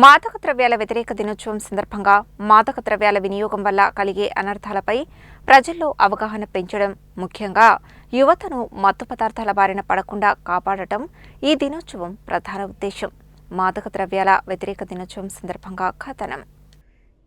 మాదక ద్రవ్యాల వ్యతిరేక దినోత్సవం సందర్భంగా మాదక ద్రవ్యాల వినియోగం వల్ల కలిగే అనర్థాలపై ప్రజల్లో అవగాహన పెంచడం, ముఖ్యంగా యువతను మత్తు పదార్థాల బారిన పడకుండా కాపాడటం ఈ దినోత్సవం ప్రధాన ఉద్దేశం. మాదక ద్రవ్యాల వ్యతిరేక దినోత్సవం సందర్భంగా కథనం.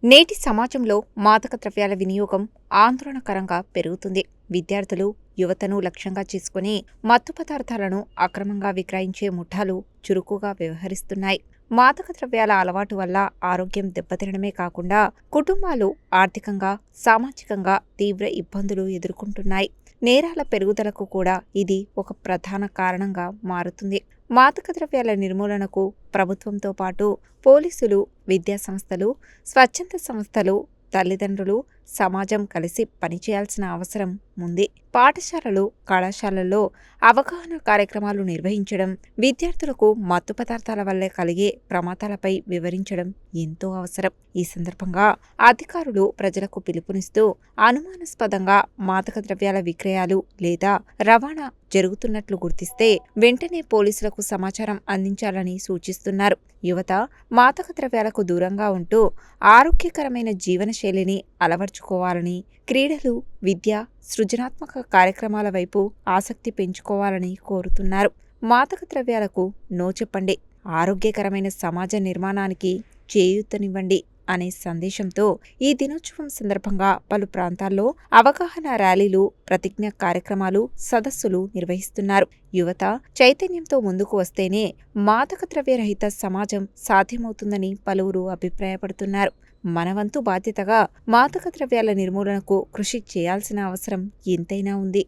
నేటి సమాజంలో మాదక ద్రవ్యాల వినియోగం ఆందోళనకరంగా పెరుగుతుంది. విద్యార్థులు, యువతను లక్ష్యంగా చేసుకుని మత్తు పదార్థాలను అక్రమంగా విక్రయించే ముఠాలు చురుకుగా వ్యవహరిస్తున్నాయి. మాదక ద్రవ్యాల అలవాటు వల్ల ఆరోగ్యం దెబ్బతినడమే కాకుండా కుటుంబాలు ఆర్థికంగా, సామాజికంగా తీవ్ర ఇబ్బందులు ఎదుర్కొంటున్నాయి. నేరాల పెరుగుదలకు కూడా ఇది ఒక ప్రధాన కారణంగా మారుతుంది. మాదక ద్రవ్యాల నిర్మూలనకు ప్రభుత్వంతో పాటు పోలీసులు, విద్యాసంస్థలు, స్వచ్ఛంద సంస్థలు, తల్లిదండ్రులు, సమాజం కలిసి పనిచేయాల్సిన అవసరం ఉంది. పాఠశాలలు, కళాశాలల్లో అవగాహన కార్యక్రమాలు నిర్వహించడం, విద్యార్థులకు మత్తు పదార్థాల వల్ల కలిగే ప్రమాదాలపై వివరించడం ఎంతో అవసరం. ఈ సందర్భంగా అధికారులు ప్రజలకు పిలుపునిస్తూ అనుమానాస్పదంగా మాదక ద్రవ్యాల విక్రయాలు లేదా రవాణా జరుగుతున్నట్లు గుర్తిస్తే వెంటనే పోలీసులకు సమాచారం అందించాలని సూచిస్తున్నారు. యువత మాదక ద్రవ్యాలకు దూరంగా ఉంటూ ఆరోగ్యకరమైన జీవనశైలిని అలవర్చుకోవాలని, క్రీడలు, విద్య, సృజనాత్మక కార్యక్రమాల వైపు ఆసక్తి పెంచుకోవాలని కోరుతున్నారు. మాదక ద్రవ్యాలకు నో చెప్పండి, ఆరోగ్యకరమైన సమాజ నిర్మాణానికి చేయూతనివ్వండి అనే సందేశంతో ఈ దినోత్సవం సందర్భంగా పలు ప్రాంతాల్లో అవగాహన ర్యాలీలు, ప్రతిజ్ఞ కార్యక్రమాలు, సదస్సులు నిర్వహిస్తున్నారు. యువత చైతన్యంతో ముందుకు వస్తేనే మాదక ద్రవ్య రహిత సమాజం సాధ్యమవుతుందని పలువురు అభిప్రాయపడుతున్నారు. మనవంతు బాధ్యతగా మాదక ద్రవ్యాల నిర్మూలనకు కృషి చేయాల్సిన అవసరం ఎంతైనా ఉంది.